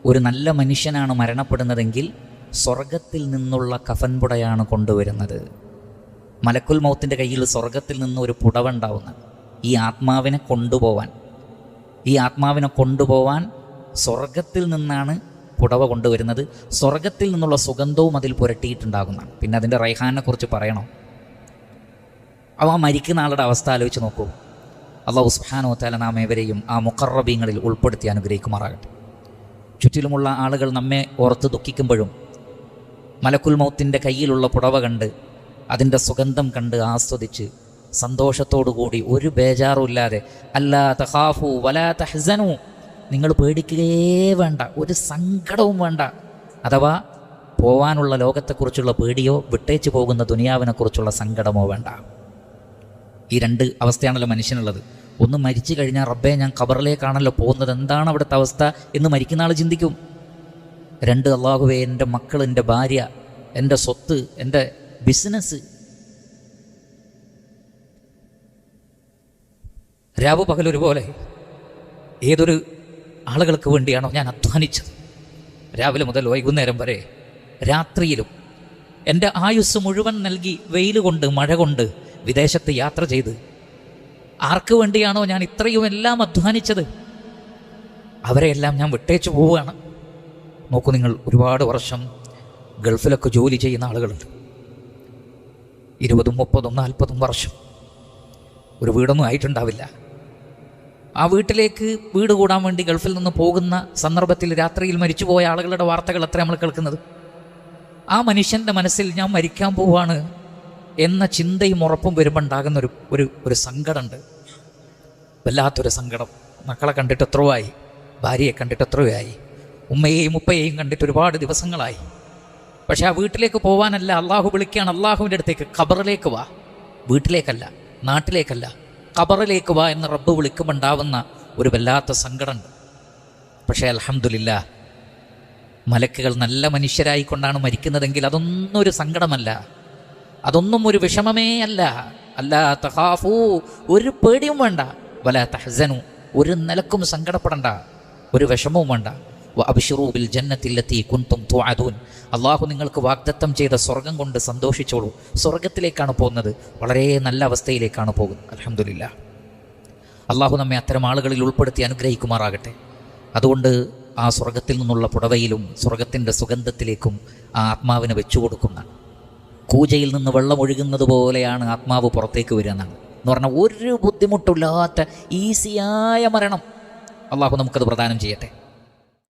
ഒരു നല്ല മനുഷ്യനാണ് മരണപ്പെടുന്നതെങ്കിൽ സ്വർഗത്തിൽ നിന്നുള്ള കഫൻപുടയാണ് കൊണ്ടുവരുന്നത്. മലക്കുൽ മൗത്തിൻ്റെ കയ്യിൽ സ്വർഗത്തിൽ നിന്ന് ഒരു പുടവ ഉണ്ടാവുന്നത് ഈ ആത്മാവിനെ കൊണ്ടുപോവാൻ സ്വർഗത്തിൽ നിന്നാണ് പുടവ കൊണ്ടുവരുന്നത്. സ്വർഗത്തിൽ നിന്നുള്ള സുഗന്ധവും അതിൽ പുരട്ടിയിട്ടുണ്ടാകുന്നതാണ്. പിന്നെ അതിൻ്റെ റൈഹാനെ കുറിച്ച് പറയണോ? അവ മരിക്കുന്ന ആളുടെ അവസ്ഥ ആലോചിച്ച് നോക്കൂ. അല്ലാഹു സുബ്ഹാനഹു വ തആല നാം ഏവരെയും ആ മുഖറബീങ്ങളിൽ ഉൾപ്പെടുത്തി അനുഗ്രഹിക്കുമാറാകട്ടെ. ചുറ്റിലുമുള്ള ആളുകൾ നമ്മെ ഓർത്ത് ദുഃഖിക്കുമ്പോഴും മലക്കുൽ മൗത്തിൻ്റെ കയ്യിലുള്ള പുടവ കണ്ട് അതിൻ്റെ സുഗന്ധം കണ്ട് ആസ്വദിച്ച് സന്തോഷത്തോടുകൂടി ഒരു ബേജാറുമില്ലാതെ അല്ലാ തഖാഫു വലാ തഹ്സനു, നിങ്ങൾ പേടിക്കുകയേ വേണ്ട, ഒരു സങ്കടവും വേണ്ട. അഥവാ പോവാനുള്ള ലോകത്തെക്കുറിച്ചുള്ള പേടിയോ വിട്ടേച്ച് പോകുന്ന ദുനിയാവിനെക്കുറിച്ചുള്ള സങ്കടമോ വേണ്ട. ഈ രണ്ട് അവസ്ഥയാണല്ലോ മനുഷ്യനുള്ളത്. ഒന്ന് മരിച്ചു കഴിഞ്ഞാൽ റബ്ബേ ഞാൻ ഖബറിലേക്കാണല്ലോ പോകുന്നത്, എന്താണ് അവിടുത്തെ അവസ്ഥ എന്ന് മരിക്കുന്ന ആൾ ചിന്തിക്കും. രണ്ട്, അല്ലാഹുവേ എൻ്റെ മക്കൾ, എൻ്റെ ഭാര്യ, എൻ്റെ സ്വത്ത്, എൻ്റെ ബിസിനസ്. രാവ് പകലൊരുപോലെ ഏതൊരു ആളുകൾക്ക് വേണ്ടിയാണോ ഞാൻ അധ്വാനിച്ചത്, രാവിലെ മുതൽ വൈകുന്നേരം വരെ രാത്രിയിലും എൻ്റെ ആയുസ് മുഴുവൻ നൽകി വെയിൽ കൊണ്ട് മഴ കൊണ്ട് വിദേശത്ത് യാത്ര ചെയ്ത് ആർക്ക് വേണ്ടിയാണോ ഞാൻ ഇത്രയും എല്ലാം അധ്വാനിച്ചത്, അവരെയെല്ലാം ഞാൻ വിട്ടേച്ചു പോവുകയാണ്. നോക്കൂ നിങ്ങൾ, ഒരുപാട് വർഷം ഗൾഫിലൊക്കെ ജോലി ചെയ്യുന്ന ആളുകളുണ്ട്. 20, 30, 40 വർഷം ഒരു വീടൊന്നും ആയിട്ടുണ്ടാവില്ല. ആ വീട്ടിലേക്ക് വീട് കൂടാൻ വേണ്ടി ഗൾഫിൽ നിന്ന് പോകുന്ന സന്ദർഭത്തിൽ രാത്രിയിൽ മരിച്ചുപോയ ആളുകളുടെ വാർത്തകൾ എത്ര നമ്മൾ കേൾക്കുന്നത്. ആ മനുഷ്യൻ്റെ മനസ്സിൽ ഞാൻ മരിക്കാൻ പോവാണ് എന്ന ചിന്തയും ഉറപ്പും വരുമ്പോൾ ഉണ്ടാകുന്ന ഒരു സങ്കടമുണ്ട്, വല്ലാത്തൊരു സങ്കടം. മക്കളെ കണ്ടിട്ട് എത്രയോ ആയി, ഭാര്യയെ കണ്ടിട്ട് എത്രയോ ആയി, ഉമ്മയെയും ഉപ്പയെയും കണ്ടിട്ട് ഒരുപാട് ദിവസങ്ങളായി. പക്ഷെ ആ വീട്ടിലേക്ക് പോകാനല്ല അള്ളാഹു വിളിക്കുകയാണ്, അള്ളാഹുവിൻ്റെ അടുത്തേക്ക്, ഖബറിലേക്ക് വാ, വീട്ടിലേക്കല്ല, നാട്ടിലേക്കല്ല, ഖബറിലേക്ക് വാ എന്ന് റബ്ബ് വിളിക്കുമ്പോൾ ഉണ്ടാവുന്ന ഒരു വല്ലാത്ത സങ്കടമുണ്ട്. പക്ഷേ അൽഹംദുലില്ലാഹ്, മലക്കുകൾ നല്ല മനുഷ്യരായിക്കൊണ്ടാണ് മരിക്കുന്നതെങ്കിൽ അതൊന്നും ഒരു സങ്കടമല്ല, അതൊന്നും ഒരു വിഷമമേ അല്ല. അല്ലാ തഖാഫൂ, ഒരു പേടിയും വേണ്ട, വലാ തഹ്സനു, ഒരു നിലക്കും സങ്കടപ്പെടണ്ട, ഒരു വിഷമവും വേണ്ട. വഅബ്ശിറൂ ബിൽ ജന്നത്തി ലത്തി കുൻതും തുഅദൂൻ, അല്ലാഹു നിങ്ങൾക്ക് വാഗ്ദത്തം ചെയ്ത സ്വർഗം കൊണ്ട് സന്തോഷിച്ചോളൂ. സ്വർഗത്തിലേക്കാണ് പോകുന്നത്, വളരെ നല്ല അവസ്ഥയിലേക്കാണ് പോകുന്നത്. അൽഹംദുലില്ലാഹ്, അല്ലാഹു നമ്മെ അത്തരം ആളുകളിൽ ഉൾപ്പെടുത്തി അനുഗ്രഹിക്കുമാറാകട്ടെ. അതുകൊണ്ട് ആ സ്വർഗത്തിൽ നിന്നുള്ള പുടവയിലും സ്വർഗത്തിൻ്റെ സുഗന്ധത്തിലേക്കും ആ ആത്മാവിനെ വെച്ചു കൊടുക്കുന്നതാണ്. കൂജയിൽ നിന്ന് വെള്ളം ഒഴുകുന്നത് പോലെയാണ് ആത്മാവ് പുറത്തേക്ക് വരിക എന്നാണ്. എന്ന് പറഞ്ഞാൽ ഒരു ബുദ്ധിമുട്ടില്ലാത്ത ഈസിയായ മരണം അല്ലാഹു നമുക്കത് പ്രദാനം ചെയ്യട്ടെ.